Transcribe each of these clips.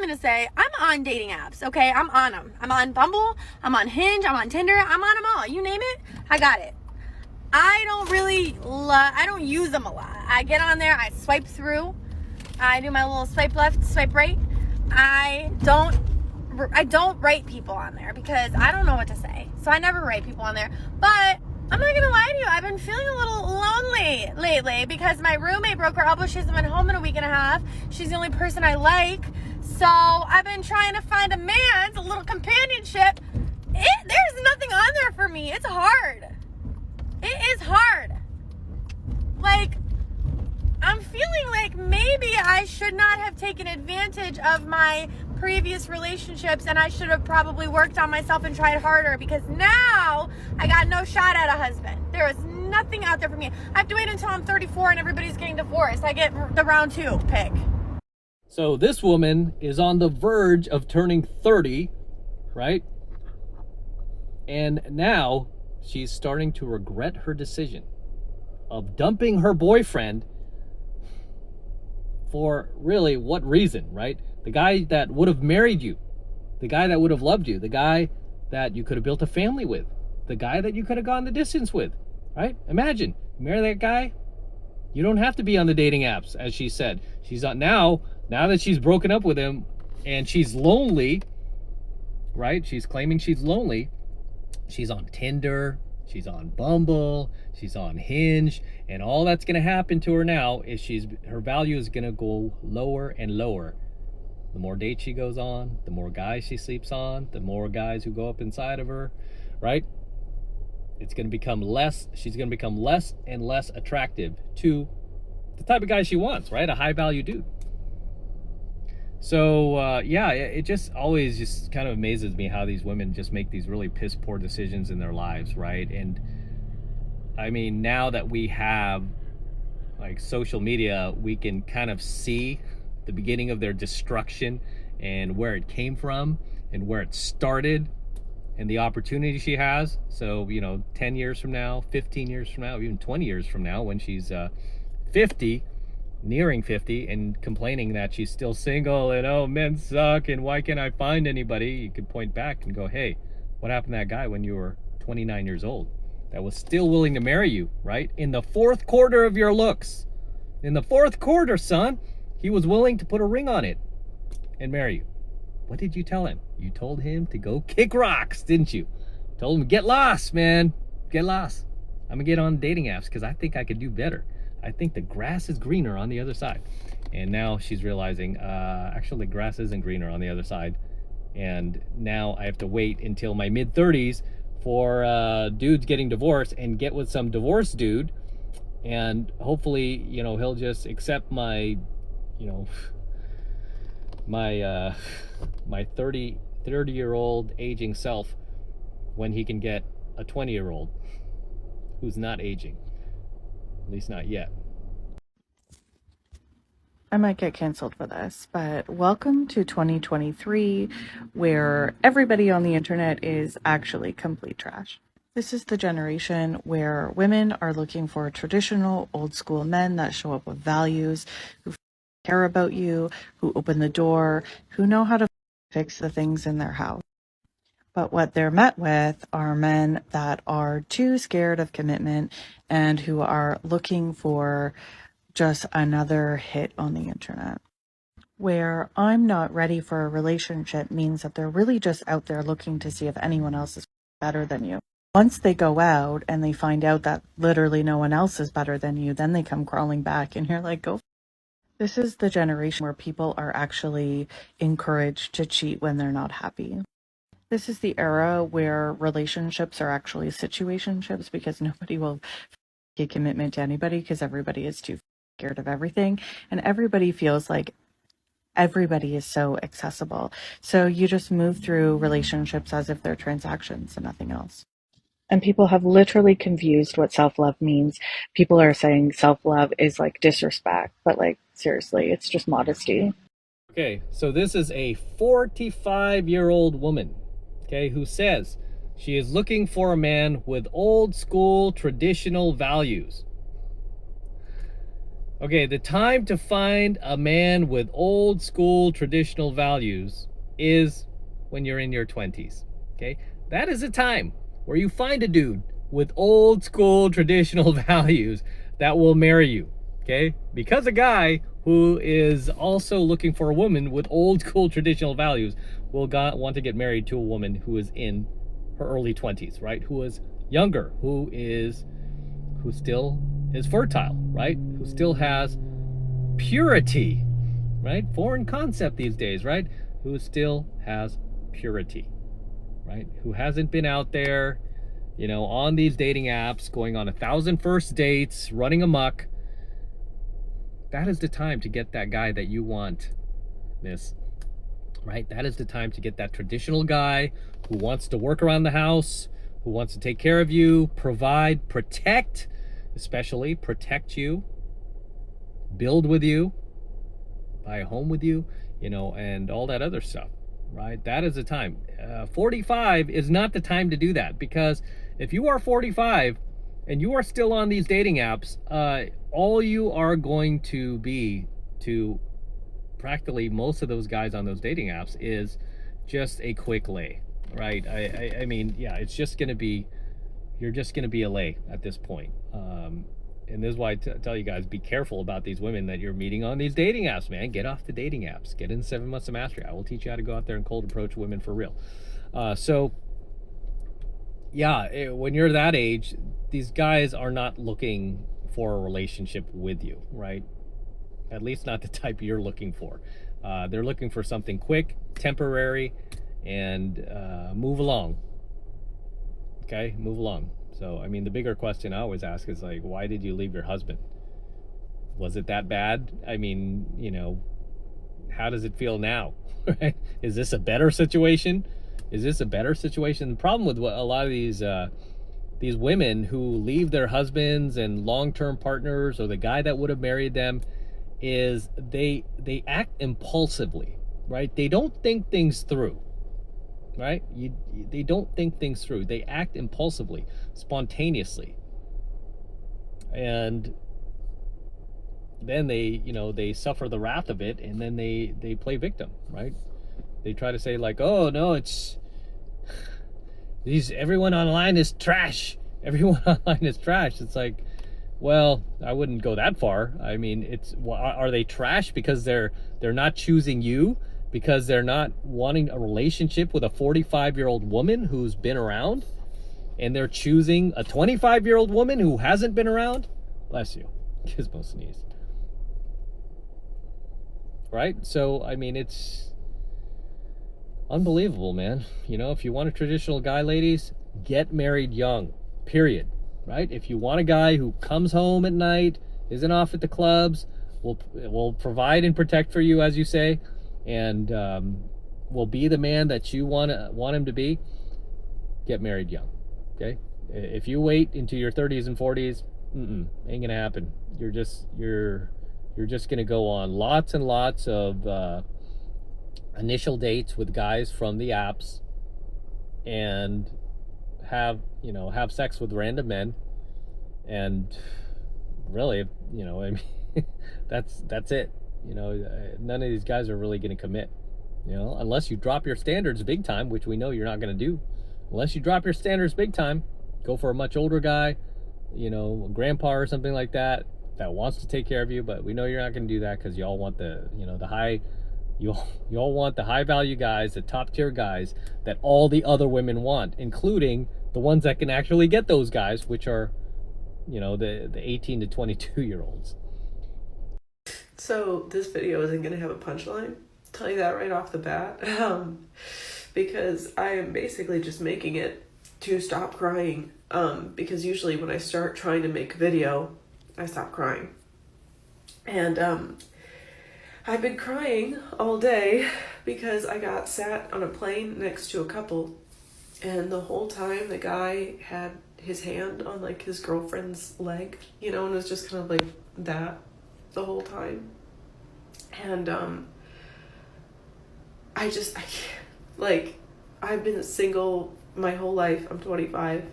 going to say, I'm on dating apps, okay? I'm on them. I'm on Bumble, I'm on Hinge, I'm on Tinder, I'm on them all. You name it, I got it. I don't use them a lot. I get on there, I swipe through, I do my little swipe left, swipe right. I don't write people on there because I don't know what to say. So I never write people on there. But I'm not gonna lie to you, I've been feeling a little lonely lately because my roommate broke her elbow. She hasn't been home in a week and a half. She's the only person I like. So I've been trying to find a man, a little companionship. There's nothing on there for me. It's hard. It is hard. Like, I'm feeling like maybe I should not have taken advantage of my previous relationships, and I should have probably worked on myself and tried harder, because now I got no shot at a husband. There is nothing out there for me. I have to wait until I'm 34 and everybody's getting divorced. I get the round 2 pick. So this woman is on the verge of turning 30, right? And now she's starting to regret her decision of dumping her boyfriend. For really what reason, right? The guy that would have married you, the guy that would have loved you, the guy that you could have built a family with, the guy that you could have gone the distance with, right? Imagine, you marry that guy, you don't have to be on the dating apps, as she said. She's on now that she's broken up with him and she's lonely, right? She's claiming she's lonely. She's on Tinder, she's on Bumble, she's on Hinge, and all that's going to happen to her now is her value is going to go lower and lower. The more dates she goes on, the more guys she sleeps on, the more guys who go up inside of her, right? It's going to become she's going to become less and less attractive to the type of guy she wants, right? A high value dude. So yeah, it just always just kind of amazes me how these women just make these really piss poor decisions in their lives, right? And I mean, now that we have like social media, we can kind of see the beginning of their destruction and where it came from and where it started and the opportunity she has. So, 10 years from now, 15 years from now, even 20 years from now, when she's 50, nearing 50, and complaining that she's still single and, oh, men suck and why can't I find anybody? You could point back and go, hey, what happened to that guy when you were 29 years old that was still willing to marry you, right? In the 4th quarter of your looks. In the 4th quarter, son, he was willing to put a ring on it and marry you. What did you tell him? You told him to go kick rocks, didn't you? Told him, get lost, man. Get lost. I'm gonna get on dating apps because I think I could do better. I think the grass is greener on the other side. And now she's realizing, actually the grass isn't greener on the other side. And now I have to wait until my mid-30s for dudes getting divorced and get with some divorced dude. And hopefully, he'll just accept my, my 30-year-old aging self when he can get a 20-year-old who's not aging. At least not yet. I might get canceled for this, but welcome to 2023, where everybody on the internet is actually complete trash. This is the generation where women are looking for traditional, old school men that show up with values, who care about you, who open the door, who know how to fix the things in their house. But what they're met with are men that are too scared of commitment and who are looking for just another hit on the internet. Where I'm not ready for a relationship means that they're really just out there looking to see if anyone else is better than you. Once they go out and they find out that literally no one else is better than you, then they come crawling back and you're like, go. This is the generation where people are actually encouraged to cheat when they're not happy. This is the era where relationships are actually situationships because nobody will get commitment to anybody because everybody is too scared of everything and everybody feels like everybody is so accessible. So you just move through relationships as if they're transactions and nothing else. And people have literally confused what self-love means. People are saying self-love is like disrespect, but like seriously, it's just modesty. Okay, so this is a 45-year-old woman, okay, who says she is looking for a man with old school traditional values. Okay, the time to find a man with old school traditional values is when you're in your 20s. Okay, that is a time where you find a dude with old school traditional values that will marry you. Okay, because a guy who is also looking for a woman with old school traditional values will want to get married to a woman who is in her early 20s, right? Who is younger, who still is fertile, right? Who still has purity, right? Foreign concept these days, right? Who still has purity, right? Who hasn't been out there, on these dating apps, going on 1,000 first dates, running amok. That is the time to get that guy that you want, miss, right? That is the time to get that traditional guy who wants to work around the house, who wants to take care of you, provide, protect, especially protect you, build with you, buy a home with you, and all that other stuff, right? That is the time. 45 is not the time to do that, because if you are 45 and you are still on these dating apps, all you are going to be to practically most of those guys on those dating apps is just a quick lay, right? I mean, yeah, it's just going to be, you're just going to be a lay at this point. And this is why I tell you guys, be careful about these women that you're meeting on these dating apps, man. Get off the dating apps. Get in 7 months of mastery. I will teach you how to go out there and cold approach women for real. So yeah, when you're that age, these guys are not looking for a relationship with you, right? At least not the type you're looking for. They're looking for something quick, temporary, and move along. Okay, move along. So, I mean, the bigger question I always ask is like, why did you leave your husband? Was it that bad? I mean, how does it feel now? Right? Is this a better situation? Is this a better situation? The problem with a lot of these women who leave their husbands and long-term partners, or the guy that would have married them, is they act impulsively, right? They don't think things through, right? They don't think things through. They act impulsively, spontaneously, and then they suffer the wrath of it, and then they play victim, right? They try to say like, oh no, it's everyone online is trash. Everyone online is trash. It's like, well, I wouldn't go that far. I mean, are they trash because they're not choosing you, because they're not wanting a relationship with a 45-year-old woman who's been around, and they're choosing a 25-year-old woman who hasn't been around? Bless you. Gizmo sneeze. Right? So, I mean, it's unbelievable, man. If you want a traditional guy, ladies, get married young, period. Right? If you want a guy who comes home at night, isn't off at the clubs, will provide and protect for you, as you say, and will be the man that you want him to be, get married young. Okay? If you wait into your 30s and 40s, ain't gonna happen. You're just gonna go on lots and lots of initial dates with guys from the apps, and have sex with random men, and really, I mean, that's it. None of these guys are really going to commit, unless you drop your standards big time, which we know you're not going to do. Unless you drop your standards big time, go for a much older guy, a grandpa or something like that wants to take care of you. But we know you're not going to do that, because you all want the high. You all want the high value guys, the top tier guys that all the other women want, including the ones that can actually get those guys, which are, the 18 to 22 year olds. So this video isn't going to have a punchline. I'll tell you that right off the bat. Because I am basically just making it to stop crying. Because usually when I start trying to make a video, I stop crying. And I've been crying all day because I got sat on a plane next to a couple, and the whole time the guy had his hand on like his girlfriend's leg, and it was just kind of like that the whole time. And I can't, like, I've been single my whole life. I'm 25,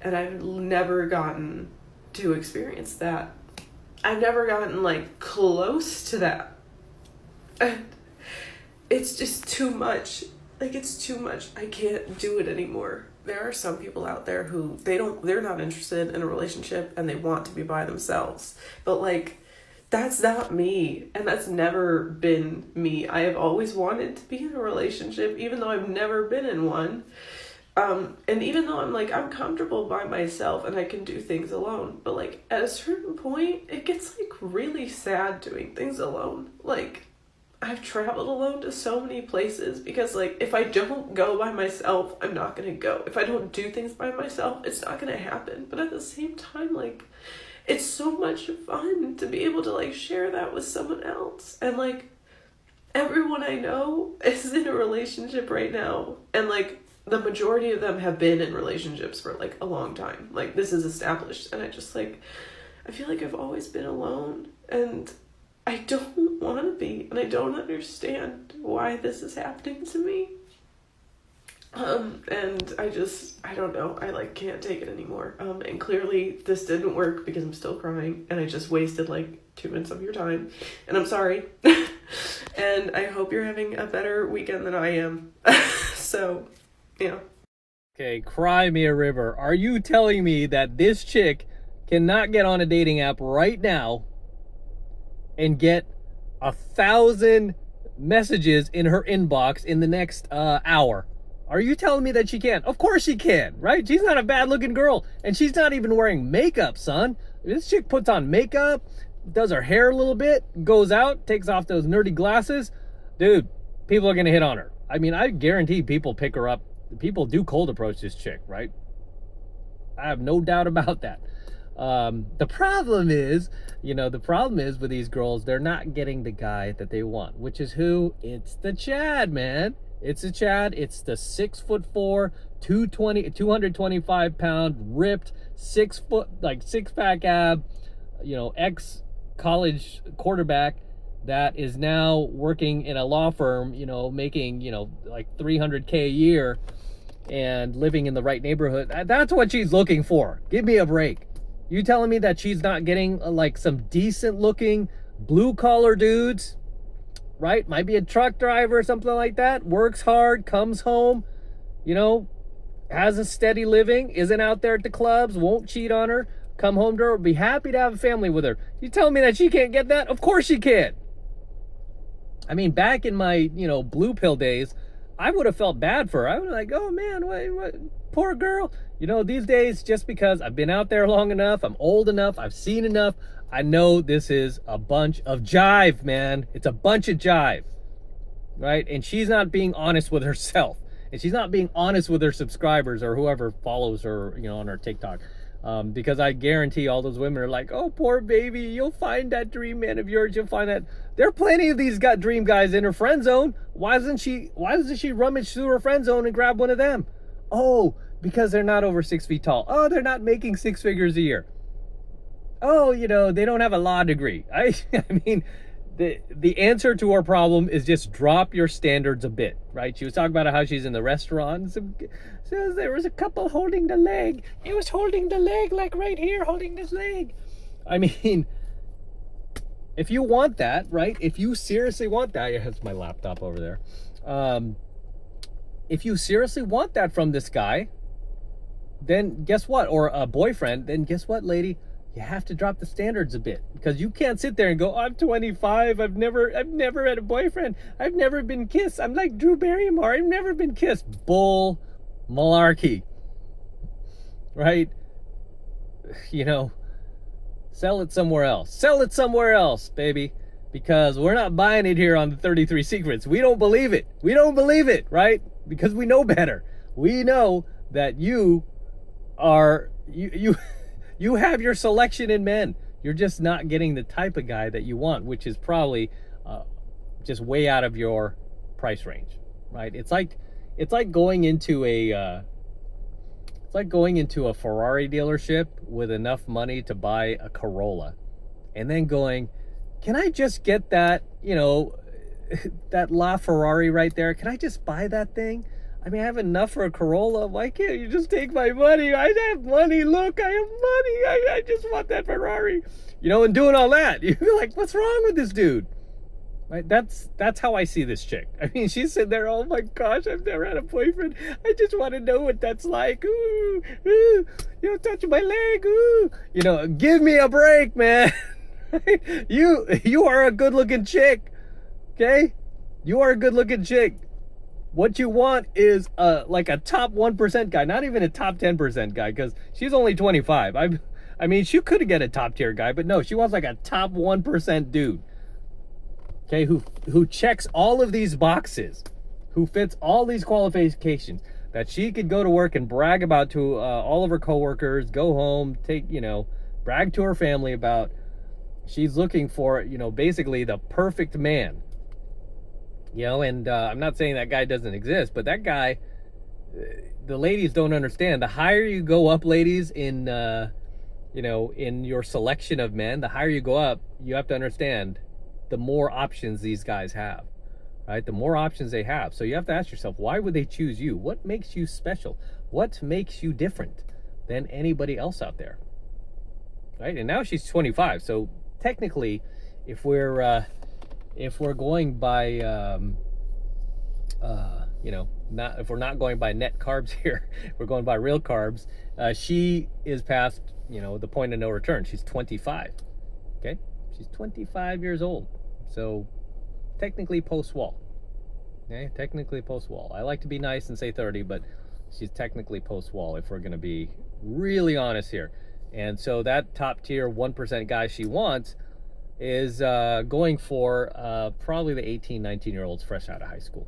and I've never gotten to experience that. I've never gotten like close to that. And it's just too much. Like, it's too much. I can't do it anymore. There are some people out there who they're not interested in a relationship and they want to be by themselves. But like, that's not me, and that's never been me. I have always wanted to be in a relationship, even though I've never been in one. And even though I'm comfortable by myself and I can do things alone, but like at a certain point, it gets like really sad doing things alone. Like, I've traveled alone to so many places because like if I don't go by myself, I'm not gonna go. If I don't do things by myself, it's not gonna happen. But at the same time, like, it's so much fun to be able to like share that with someone else. And like, everyone I know is in a relationship right now, and like the majority of them have been in relationships for like a long time. Like, this is established, and I just like, I feel like I've always been alone, and I don't want to be, and I don't understand why this is happening to me. And I don't know, I like can't take it anymore. And clearly this didn't work because I'm still crying, and I just wasted like 2 minutes of your time, and I'm sorry. And I hope you're having a better weekend than I am. So, yeah. Okay, cry me a river. Are you telling me that this chick cannot get on a dating app right now and get 1,000 messages in her inbox in the next hour? Are you telling me that she can? Of course she can, right? She's not a bad looking girl, and she's not even wearing makeup, son. This chick puts on makeup, does her hair a little bit, goes out, takes off those nerdy glasses. Dude, people are gonna hit on her. I mean, I guarantee people pick her up. People do cold approach this chick, right? I have no doubt about that. The problem is with these girls, they're not getting the guy that they want, which is who? It's the Chad, man. It's the Chad. It's the 6'4", 225 pound, ripped, 6 foot, like six pack ab, ex college quarterback that is now working in a law firm, making, like $300K a year and living in the right neighborhood. That's what she's looking for. Give me a break. You telling me that she's not getting like some decent looking blue collar dudes, right? Might be a truck driver or something like that. Works hard, comes home, has a steady living, isn't out there at the clubs, won't cheat on her, come home to her, be happy to have a family with her. You telling me that she can't get that? Of course she can. I mean, back in my, blue pill days, I would have felt bad for her. I was like, oh man, what, poor girl. These days, just because I've been out there long enough, I'm old enough, I've seen enough, I know this is a bunch of jive, man. It's a bunch of jive, right? And she's not being honest with herself. And she's not being honest with her subscribers or whoever follows her, on her TikTok. Because I guarantee all those women are like, oh, poor baby, you'll find that dream man of yours. You'll find that. There are plenty of these dream guys in her friend zone. Why doesn't she rummage through her friend zone and grab one of them? Oh, because they're not over 6 feet tall. Oh, they're not making 6 figures a year. Oh, they don't have a law degree. I mean, the answer to our problem is just drop your standards a bit, right? She was talking about how she's in the restaurant. Says there was a couple holding the leg. He was holding the leg, like right here, holding this leg. I mean, if you want that, right? If you seriously want that, yeah, that's my laptop over there. If you seriously want that from this guy, then guess what? Or a boyfriend, then guess what, lady? You have to drop the standards a bit, because you can't sit there and go, I'm 25, I've never had a boyfriend, I've never been kissed, I'm like Drew Barrymore, I've never been kissed. Bull malarkey, right? Sell it somewhere else, baby, because we're not buying it here on the 33 Secrets. We don't believe it, right? Because we know better. We know that you have your selection in men. You're just not getting the type of guy that you want, which is probably just way out of your price range, right? It's like going into a Ferrari dealership with enough money to buy a Corolla, and then going, can I just get that, that LaFerrari right there? Can I just buy that thing? I mean, I have enough for a Corolla. Why can't you just take my money? I have money. Look, I have money. I just want that Ferrari. You know, and doing all that, you feel like, what's wrong with this dude? Right? That's how I see this chick. I mean, she's sitting there, oh my gosh, I've never had a boyfriend. I just want to know what that's like. Ooh, ooh, you know, touch my leg. Ooh, you know, give me a break, man. You are a good-looking chick, okay? You are a good-looking chick. What you want is like a top 1% guy, not even a top 10% guy, because she's only 25. I mean, she could get a top tier guy, but no, she wants like a top 1% dude. Okay, who checks all of these boxes, who fits all these qualifications, that she could go to work and brag about to all of her coworkers, go home, brag to her family about. She's looking for, you know, basically the perfect man. You know, and I'm not saying that guy doesn't exist, but that guy, the ladies don't understand. The higher you go up, ladies, in you know, in your selection of men, the higher you go up, you have to understand the more options these guys have, right? The more options they have. So you have to ask yourself, why would they choose you? What makes you special? What makes you different than anybody else out there, right? And now she's 25. So technically, if we're going by, you know, if we're not going by net carbs here, we're going by real carbs. She is past, you know, the point of no return. She's 25. Okay, she's 25 years old. So technically post-wall. Okay, technically post-wall. I like to be nice and say 30, but she's technically post-wall if we're going to be really honest here. And so that top tier 1% guy she wants is going for probably the 18, 19-year-olds fresh out of high school.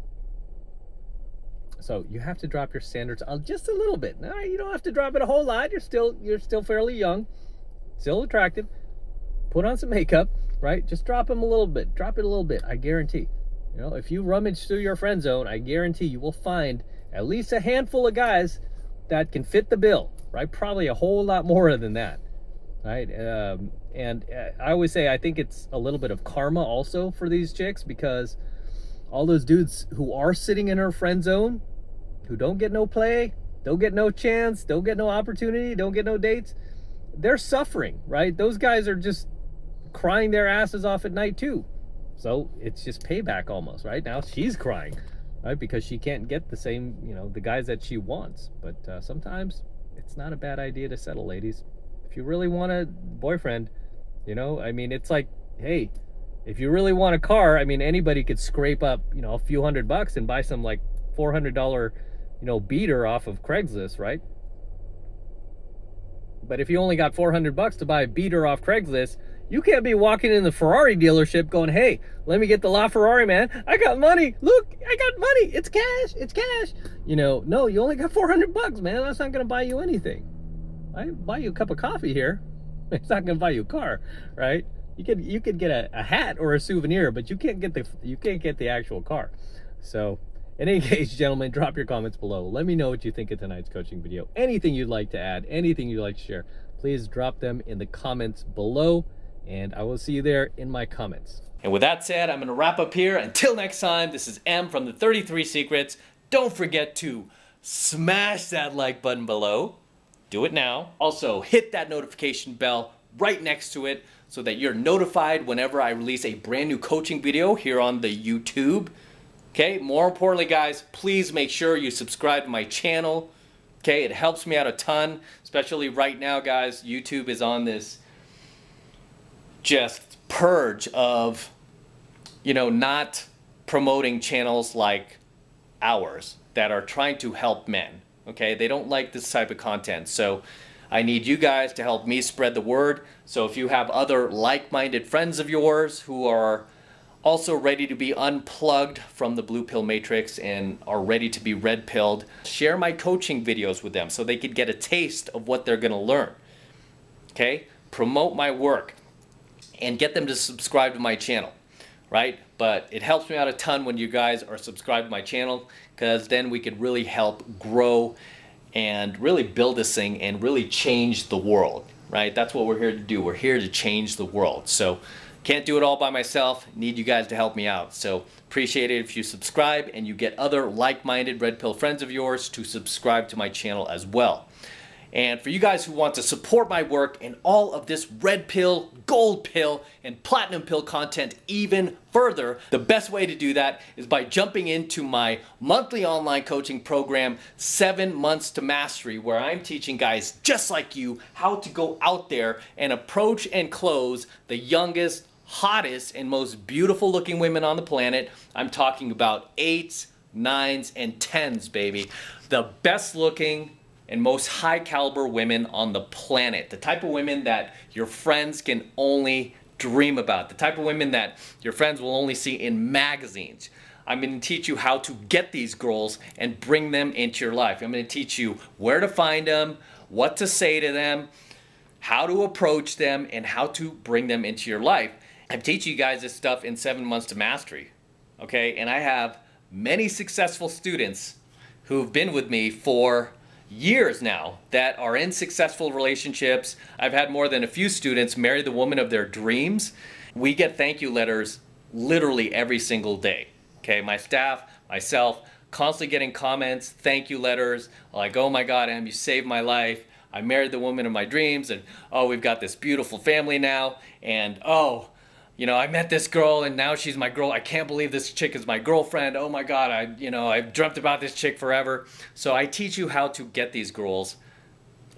So you have to drop your standards just a little bit. All right, you don't have to drop it a whole lot. You're still fairly young, still attractive. Put on some makeup, right? Just drop them a little bit. Drop it a little bit. I guarantee. You know, if you rummage through your friend zone, I guarantee you will find at least a handful of guys that can fit the bill, right? Probably a whole lot more than that, right? And I always say I think it's a little bit of karma also for these chicks, because all those dudes who are sitting in her friend zone, who don't get no play, don't get no chance, don't get no opportunity, don't get no dates, they're suffering, right? Those guys are just crying their asses off at night too. So it's just payback almost, right? Now she's crying, right? Because she can't get the same, you know, the guys that she wants. But sometimes it's not a bad idea to settle, ladies. If you really want a boyfriend, you know, I mean, it's like, hey, if you really want a car, I mean, anybody could scrape up, you know, a few $100 and buy some like $400, you know, beater off of Craigslist, right? But if you only got $400 to buy a beater off Craigslist, you can't be walking in the Ferrari dealership going, hey, let me get the LaFerrari, man. I got money. Look, I got money. It's cash. It's cash. You know, no, you only got $400, man. That's not going to buy you anything. I buy you a cup of coffee here. It's not going to buy you a car, right? You could get a hat or a souvenir, but you can't get the actual car. So, in any case, gentlemen, drop your comments below. Let me know what you think of tonight's coaching video. Anything you'd like to add, anything you'd like to share, please drop them in the comments below, and I will see you there in my comments. And with that said, I'm going to wrap up here. Until next time, this is M from the 33 Secrets. Don't forget to smash that like button below. Do it now. Also, hit that notification bell right next to it so that you're notified whenever I release a brand new coaching video here on the YouTube. Okay, more importantly, guys, please make sure you subscribe to my channel. Okay, it helps me out a ton, especially right now, guys. YouTube is on this just purge of, you know, not promoting channels like ours that are trying to help men. Okay, they don't like this type of content. So I need you guys to help me spread the word. So if you have other like-minded friends of yours who are also ready to be unplugged from the blue pill matrix and are ready to be red pilled, share my coaching videos with them so they could get a taste of what they're going to learn. Okay, promote my work and get them to subscribe to my channel, right? But it helps me out a ton when you guys are subscribed to my channel, because then we could really help grow and really build this thing and really change the world, right? That's what we're here to do. We're here to change the world. So Can't do it all by myself. Need you guys to help me out. So appreciate it if you subscribe and you get other like-minded red pill friends of yours to subscribe to my channel as well. And for you guys who want to support my work and all of this red pill, gold pill, and platinum pill content even further, the best way to do that is by jumping into my monthly online coaching program, 7 Months to Mastery, where I'm teaching guys just like you how to go out there and approach and close the youngest, hottest, and most beautiful looking women on the planet. I'm talking about 8s, 9s, and 10s, baby. The best looking and most high caliber women on the planet. The type of women that your friends can only dream about. The type of women that your friends will only see in magazines. I'm going to teach you how to get these girls and bring them into your life. I'm going to teach you where to find them, what to say to them, how to approach them, and how to bring them into your life. I'm teaching you guys this stuff in 7 Months to Mastery. Okay? And I have many successful students who've been with me for years now that are in successful relationships. I've had more than a few students marry the woman of their dreams. We get thank you letters literally every single day. Okay, my staff, myself, constantly getting comments, thank you letters, like, oh my God, Em, you saved my life. I married the woman of my dreams, and oh, we've got this beautiful family now, and oh, you know, I met this girl and now she's my girl. I can't believe this chick is my girlfriend. Oh my God, I've dreamt about this chick forever. So I teach you how to get these girls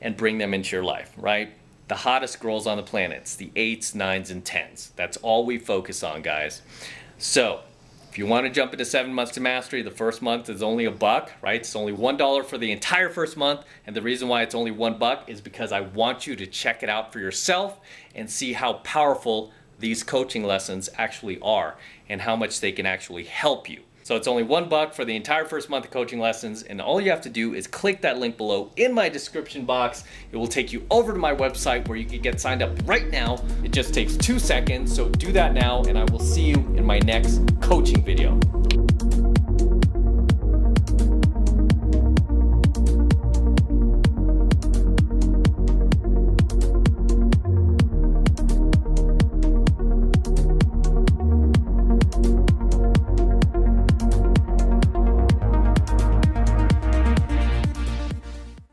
and bring them into your life, right? The hottest girls on the planet. It's the 8s, 9s, and 10s. That's all we focus on, guys. So if you want to jump into 7 Months to Mastery, the first month is only $1, right? It's only $1 for the entire first month. And the reason why it's only $1 is because I want you to check it out for yourself and see how powerful these coaching lessons actually are and how much they can actually help you. So it's only $1 for the entire first month of coaching lessons, and all you have to do is click that link below in my description box. It will take you over to my website where you can get signed up right now. It just takes 2 seconds, so do that now, and I will see you in my next coaching video.